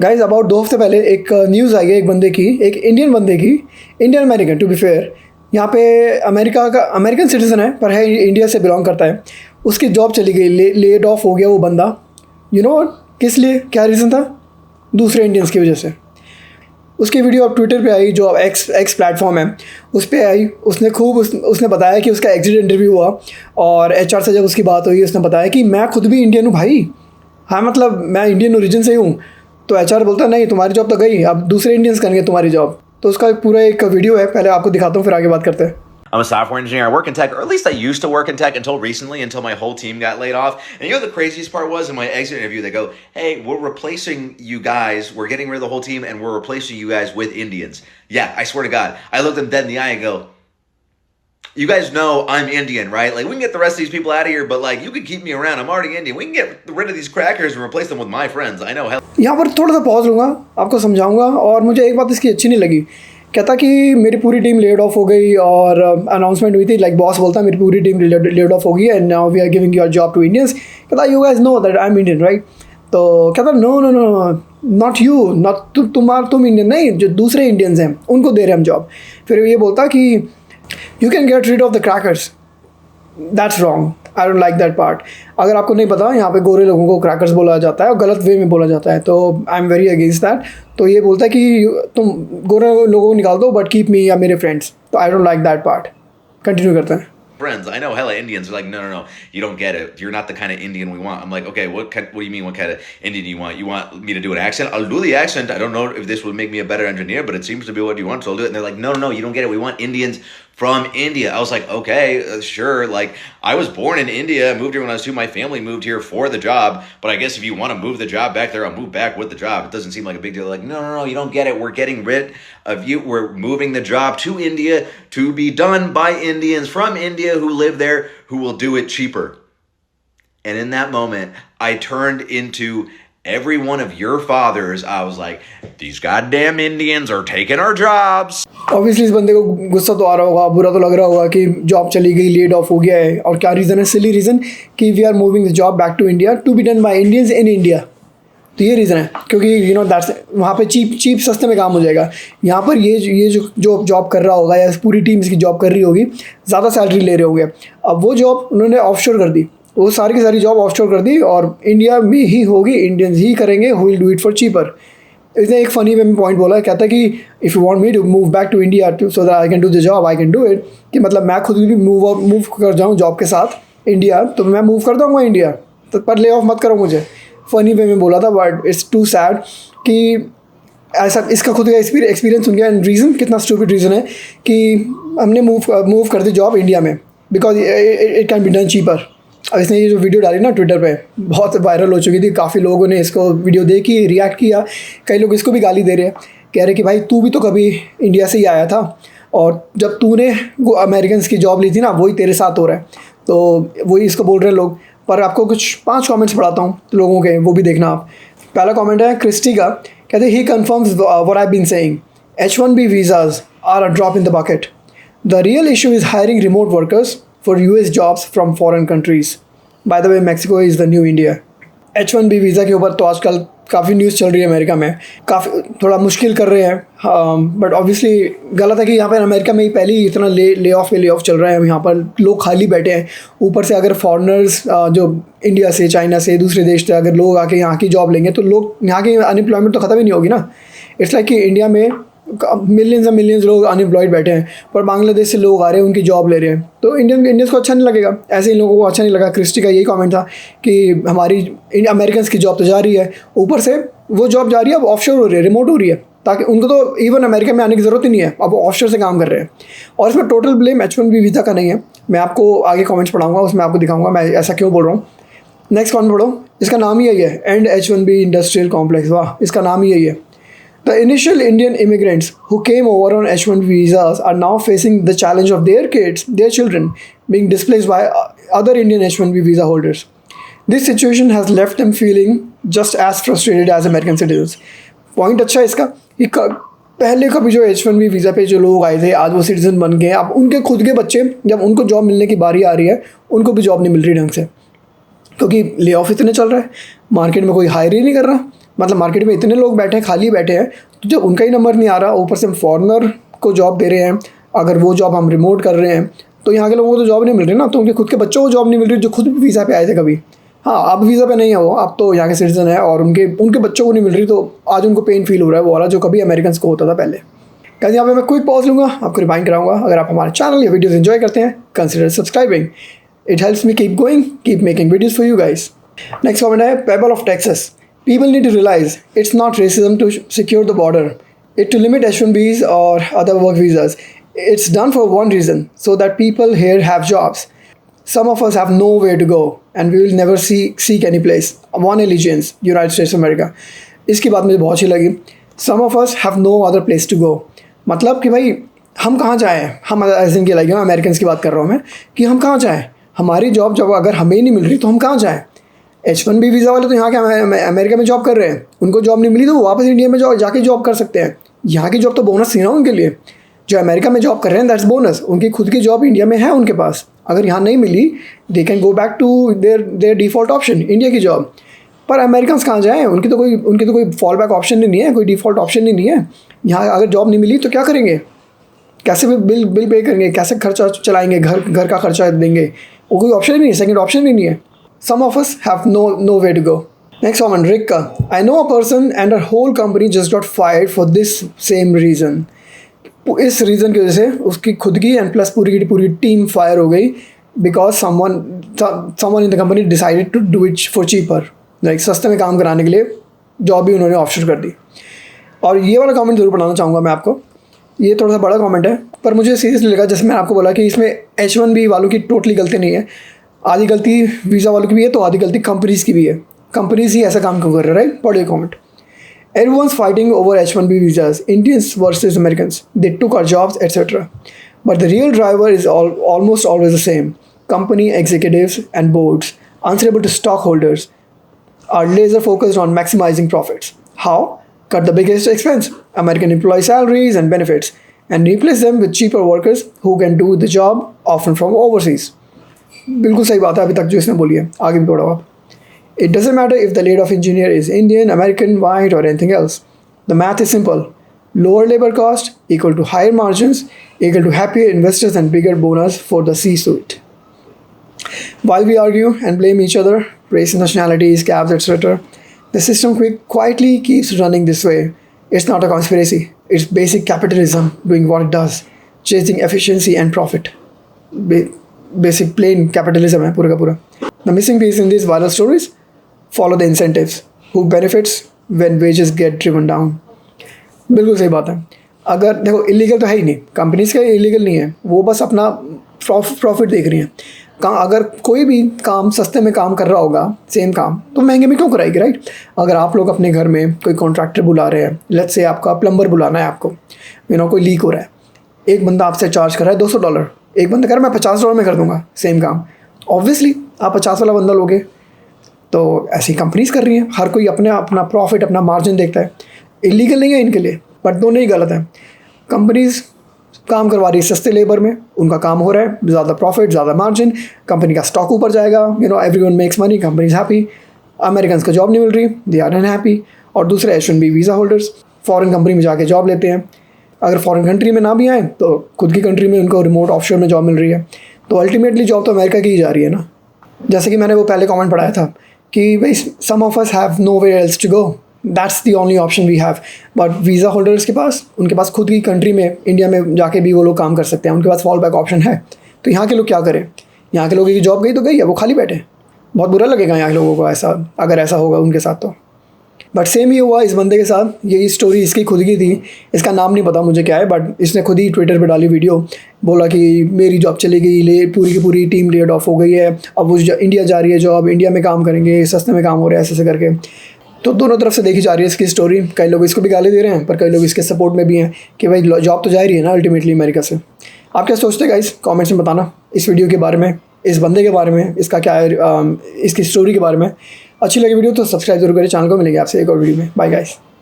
Guys about 2 हफ्ते पहले एक न्यूज़ आई है एक बंदे की, एक इंडियन बंदे की, Indian American to be fair. यहाँ पे अमेरिका का अमेरिकन सिटीज़न है पर है इंडिया से बिलोंग करता है। उसकी जॉब चली गई, लेड ऑफ हो गया वो बंदा। यू नो किस लिए, क्या रीज़न था? दूसरे इंडियंस की वजह से। उसकी वीडियो अब ट्विटर पे आई, जो एक्स प्लेटफॉर्म है उस पर आई। उसने बताया कि उसका एग्जिट इंटरव्यू हुआ और एचआर से जब उसकी बात हुई उसने बताया कि मैं खुद भी इंडियन हूँ भाई, हाँ मतलब मैं इंडियन ओरिजिन से ही हूँ। तो एचआर बोलता है नहीं तुम्हारी जॉब तो गई, अब दूसरे इंडियंस करेंगे तुम्हारी जॉब। तो उसका पूरा एक वीडियो है, पहले आपको दिखाता हूँ फिर आगे बात करते हैं। I'm a software engineer. I work in tech, or at least I used to work in tech until recently, until my whole team got laid off. And you know the craziest part was in my exit interview, they go, "Hey, we're replacing you guys. We're getting rid of the whole team, and we're replacing you guys with Indians." Yeah, I swear to God, I looked them dead in the eye and go, "You guys know I'm Indian, right? Like we can get the rest of these people out of here, but like you can keep me around. I'm already Indian. We can get rid of these crackers and replace them with my friends. I know." Hell. यहाँ पर थोड़ा सा pause लूँगा, आपको समझाऊंगा। और मुझे एक बात इसकी अच्छी नहीं लगी। कहता कि मेरी पूरी टीम लेड ऑफ हो गई और अनाउंसमेंट हुई थी, लाइक बॉस बोलता मेरी पूरी टीम लेड ऑफ हो गई and now we are giving your job to Indians. कहता you guys know that I am Indian right. तो कहता no no no not you, not तुम इंडियन नहीं, जो दूसरे इंडियंस हैं उनको दे रहे हैं हम जॉब। फिर ये बोलता कि you can get rid of the crackers, that's wrong, I don't like that part. अगर आपको नहीं पता, यहाँ पे गोरे लोगों को क्रैकर्स बोला जाता है और गलत वे में बोला जाता है, तो I am very against that. तो ये बोलता है कि तुम गोरे लोगों को निकाल दो बट कीप मी या मेरे फ्रेंड्स। तो I don't like that part. Continue करते हैं। Friends, I know hella Indians are like, no, you don't get it. You're not the kind of Indian we want. I'm like, okay, what do you mean? What kind of Indian do you want? You want me to do an accent? I'll do the accent. I don't know if this would make me a better engineer, but it seems to be what you want, so I'll do it. And they're like, no, you don't get it. We want Indians from India. I was like, okay, sure. Like, I was born in India, moved here when I was 2. My family moved here for the job, but I guess if you want to move the job back there, I'll move back with the job. It doesn't seem like a big deal. Like, no, you don't get it. We're getting rid of you. We're moving the job to India to be done by Indians from India who live there, who will do it cheaper. And in that moment, I turned into every one of your fathers. I was like, these goddamn Indians are taking our jobs. Obviously इस बंदे को गुस्सा तो आ रहा होगा, बुरा तो लग रहा होगा कि जॉब चली गई, लेड ऑफ हो गया है। और क्या रीज़न है? सिली रीज़न कि we are moving the job back to India to be done by Indians in India. तो ये रीज़न है, क्योंकि यू नो दैट्स वहाँ पे चीप सस्ते में काम हो जाएगा। यहाँ पर ये जो जॉब कर रहा होगा या पूरी टीम इसकी जॉब कर रही होगी, ज़्यादा सैलरी ले रहे होंगे। अब वो जॉब उन्होंने ऑफशोर कर दी, वो सारी की सारी जॉब ऑफशोर कर दी और इंडिया में ही होगी, इंडियंस ही करेंगे, who will do it for cheaper. इसने एक फ़नी वे में पॉइंट बोला, कहता है कि if you want me to move back to India to so that I can do the job, I can do it. कि मतलब मैं खुद भी मूव कर जाऊँ जॉब के साथ इंडिया, तो मैं मूव कर दूँगा इंडिया, तो पर ले ऑफ मत करो मुझे। फ़नी वे में बोला था, बट इट्स टू सैड कि ऐसा इसका खुद का एक्सपीरियंस सुन गया। एंड रीज़न कितना स्टूपिड रीज़न है कि हमने मूव कर दी जॉब इंडिया में because it can be done cheaper. अब इसने ये जो वीडियो डाली ना ट्विटर पे, बहुत वायरल हो चुकी थी, काफ़ी लोगों ने इसको वीडियो देखी, रिएक्ट किया। कई लोग इसको भी गाली दे रहे हैं, कह रहे कि भाई तू भी तो कभी इंडिया से ही आया था और जब तूने वो अमेरिकन की जॉब ली थी ना, वही तेरे साथ हो रहा है। तो वही इसको बोल रहे हैं लोग। पर आपको कुछ 5 कमेंट्स पढ़ाता हूँ लोगों के, वो भी देखना आप। पहला कमेंट है क्रिस्टी का, कहते ही confirms what I been saying, H1B visas are a drop in the bucket. The real issue is hiring remote workers for US jobs from foreign countries. By the way, Mexico is the new India. H1B visa के ऊपर तो आजकल काफ़ी news चल रही है America में, काफ़ी थोड़ा मुश्किल कर रहे हैं। बट ऑब्वियसली गलत है कि यहाँ पर अमेरिका में ही पहले ही इतना ले ऑफ चल रहा है। यहाँ पर लोग खाली बैठे हैं, ऊपर से अगर फॉरेनर्स जो इंडिया से, चाइना से, दूसरे देश से अगर लोग आके यहाँ की जॉब लेंगे तो लोग यहाँ की अनएम्प्लॉयमेंट तो ख़त्म ही नहीं होगी ना। इट्स लाइक कि इंडिया में मिलियंस लोग अनएम्प्लॉयड बैठे हैं, पर बांग्लादेश से लोग आ रहे हैं, उनकी जॉब ले रहे हैं, तो इंडियंस को अच्छा नहीं लगेगा। ऐसे ही लोगों को अच्छा नहीं लगा। क्रिस्टी का यही कमेंट था कि हमारी अमेरिकन की जॉब तो जा रही है, ऊपर से वो जॉब जा रही है अब ऑफशोर हो रही है, रिमोट हो रही है, ताकि उनको तो इवन अमेरिका में आने की ज़रूरत ही नहीं है, अब वो ऑफशोर से काम कर रहे हैं। और इसमें टोटल ब्लेम H1B वीज़ा का नहीं है। मैं आपको आगे कमेंट्स पढ़ाऊँगा, उसमें आपको दिखाऊँगा मैं ऐसा क्यों बोल रहा हूँ। नेक्स्ट कमेंट पढ़ो, इसका नाम ही यही है, एंड H1B इंडस्ट्रियल कॉम्प्लेक्स। वाह, इसका नाम ही यही है। The initial Indian immigrants who came over on H1B visas are now facing the challenge of their children being displaced by other Indian H1B visa holders. This situation has left them feeling just as frustrated as American citizens. Point अच्छा है इसका कि पहले कभी जो H1B visa पे जो लोग आए थे, आज वो सिटीजन बन गए। अब उनके खुद के बच्चे, जब उनको जॉब मिलने की बारी आ रही है, उनको भी जॉब नहीं मिल रही ढंग से, क्योंकि ले ऑफ इतने चल रहा है, मार्केट में कोई हायर ही नहीं कर रहा। मतलब मार्केट में इतने लोग बैठे हैं, खाली बैठे हैं, तो जब उनका ही नंबर नहीं आ रहा, ऊपर से हम फॉरनर को जॉब दे रहे हैं, अगर वो जॉब हम रिमोट कर रहे हैं तो यहाँ के लोगों को तो जॉब नहीं मिल रही ना, तो उनके खुद के बच्चों को जॉब नहीं मिल रही जो खुद भी वीज़ा पे आए थे कभी। हाँ, अब वीज़ा पे नहीं है वो, अब तो यहाँ के सिटीजन है, और उनके बच्चों को नहीं मिल रही, तो आज उनको पेन फील हो रहा है वो वाला जो कभी अमेरिकन को होता था पहले। कैसे यहाँ पे मैं क्विक पॉज लूँगा, आपको रिमाइंड कराऊंगा, अगर आप हमारे चैनल या वीडियोस एंजॉय करते हैं, consider subscribing, it helps me keep going, keep making videos for you guys. Next comment है Pebble of Texas, people need to realise it's not racism to secure the border, it to limit H-1Bs और other work visas, it's done for one reason, so that people here have jobs. Some of us have nowhere to go and we will never seek any place. One allegiance, United States of America. इसकी बात मुझे बहुत अच्छी लगी। Some of us have no other place to go. मतलब कि भाई हम कहाँ जाएँ, हम एज इन के लगे अमेरिकन की बात कर रहा हूँ मैं, कि हम कहाँ जाएँ, हमारी जॉब जब अगर हमें ही नहीं मिल रही तो हम कहाँ जाएँ। H-1B वीज़ा वाले तो यहाँ के अमेरिका में जॉब कर रहे हैं, उनको जॉब नहीं मिली तो वो वापस इंडिया में जाके जॉब कर सकते हैं। यहाँ की जॉब तो बोनस थी ना उनके लिए। जो अमेरिका में जॉब कर रहे हैं दैट्स बोनस, उनकी खुद की जॉब इंडिया में है उनके पास, अगर यहाँ नहीं मिली they can go back to their default option, India की जॉब। पर अमेरिकन कहाँ जाएँ, उनकी तो कोई फॉल बैक ऑप्शन ही नहीं है, कोई डिफ़ॉल्ट ऑप्शन ही नहीं है। यहाँ अगर जॉब नहीं मिली तो क्या करेंगे, कैसे बिल पे करेंगे, कैसे खर्चा चलाएंगे, घर का खर्चा देंगे, वो कोई ऑप्शन ही नहीं है, सेकेंड ऑप्शन ही नहीं है। Some of us have no way to go. Next comment Rick का, I know a person and her whole company just got fired for this same reason. इस रीज़न की वजह से उसकी खुद की एंड प्लस पूरी की पूरी टीम फायर हो गई, because someone in the company decided to do it for cheaper, like सस्ते में काम कराने के लिए जॉब भी उन्होंने ऑफशोर कर दी। और ये वाला कमेंट ज़रूर पढ़ाना चाहूँगा मैं आपको, ये थोड़ा सा बड़ा कमेंट है पर मुझे सीरियसली लगा। जैसे मैंने आपको बोला कि इसमें H-1B वालों की टोटली गलती नहीं है, आधी गलती वीज़ा वालों की भी है, तो आधी गलती कंपनीज़ की भी है। कंपनीज़ ही ऐसा काम क्यों कर रहे हैं, राइट? पढ़िए comment. Everyone's fighting over H-1B visas, Indians versus Americans. They took our jobs, etc. But the real driver is almost always the same. Company executives and boards, answerable to stockholders, are laser focused on maximizing profits. How? Cut the biggest expense, American employee salaries and benefits, and replace them with cheaper workers who can do the job, often from overseas. बिल्कुल सही बात है अभी तक जो इसने बोली है, आगे भी पढ़ो आप। It doesn't matter if the laid-off engineer is Indian, American, white, or anything else. The math is simple. Lower labor cost equal to higher margins equal to happier investors and bigger bonus for the C-suite. While we argue and blame each other, race, nationalities, cabs, etc., the system quietly keeps running this way. It's not a conspiracy. It's basic capitalism doing what it does, chasing efficiency and profit. Basic plain capitalism है पूरा का पूरा. The missing piece in these viral stories, follow the incentives. Who benefits when wages get driven down? बिल्कुल सही बात है। अगर देखो इलीगल तो है ही नहीं, कंपनीज का इलीगल नहीं है, वो बस अपना प्रॉफिट देख रही हैं। अगर कोई भी काम सस्ते में काम कर रहा होगा सेम काम, तो महंगे में क्यों कराएगी, राइट? अगर आप लोग अपने घर में कोई कॉन्ट्रैक्टर बुला रहे हैं, लेट्स से आपका प्लम्बर बुलाना है आपको, कोई लीक हो रहा है, एक बंदा आपसे चार्ज कर रहा है $200, एक बंदा कह रहा है मैं $50 में कर दूंगा सेम काम, ऑब्वियसली आप 50 वाला बंदा लोगे। तो ऐसी कंपनीज कर रही हैं, हर कोई अपना प्रॉफिट, अपना मार्जिन देखता है। इलीगल नहीं है इनके लिए, बट दोनों ही गलत है। कंपनीज काम करवा रही है सस्ते लेबर में, उनका काम हो रहा है, ज़्यादा प्रॉफिट, ज़्यादा मार्जिन, कंपनी का स्टॉक ऊपर जाएगा, everyone makes money, company is happy. American को जॉब नहीं मिल रही, दे आर अनहैप्पी। और दूसरे H-1B visa holders foreign company में जाके जॉब लेते हैं, अगर फॉरेन कंट्री में ना भी आए तो खुद की कंट्री में उनको रिमोट ऑफशोर में जॉब मिल रही है। तो अल्टीमेटली जॉब तो अमेरिका की ही जा रही है ना। जैसे कि मैंने वो पहले कमेंट पढ़ाया था कि भाई some of us have nowhere else to go, that's the only option we have. But visa holders के पास, उनके पास खुद की कंट्री में, इंडिया में जाके भी वो लोग काम कर सकते हैं, उनके पास फॉल बैक ऑप्शन है। तो यहाँ के लोग क्या करें? यहाँ के लोगों की जॉब गई तो गई है, वो खाली बैठे। बहुत बुरा लगेगा यहाँ के लोगों को ऐसा, अगर ऐसा होगा उनके साथ तो। बट सेम ही हुआ इस बंदे के साथ। यही स्टोरी इसकी खुद की थी, इसका नाम नहीं पता मुझे क्या है, बट इसने खुद ही ट्विटर पे डाली वीडियो, बोला कि मेरी जॉब चली गई, पूरी की पूरी टीम लेड ऑफ हो गई है, अब वो इंडिया जा रही है जॉब, इंडिया में काम करेंगे, सस्ते में काम हो रहा है, ऐसे करके। तो दोनों तरफ से देखी जा रही है इसकी स्टोरी। कई लोग इसको भी गाली दे रहे हैं, पर कई लोग इसके सपोर्ट में भी हैं कि भाई जॉब तो जा रही है ना अल्टीमेटली अमेरिका से। आप क्या सोचते हैं गाइस? कमेंट्स में बताना इस वीडियो के बारे में, इस बंदे के बारे में, इसका क्या है, इसकी स्टोरी के बारे में। अच्छी लगी वीडियो तो सब्सक्राइब जरूर करें चैनल को। मिलेंगे आपसे एक और वीडियो में। Bye guys.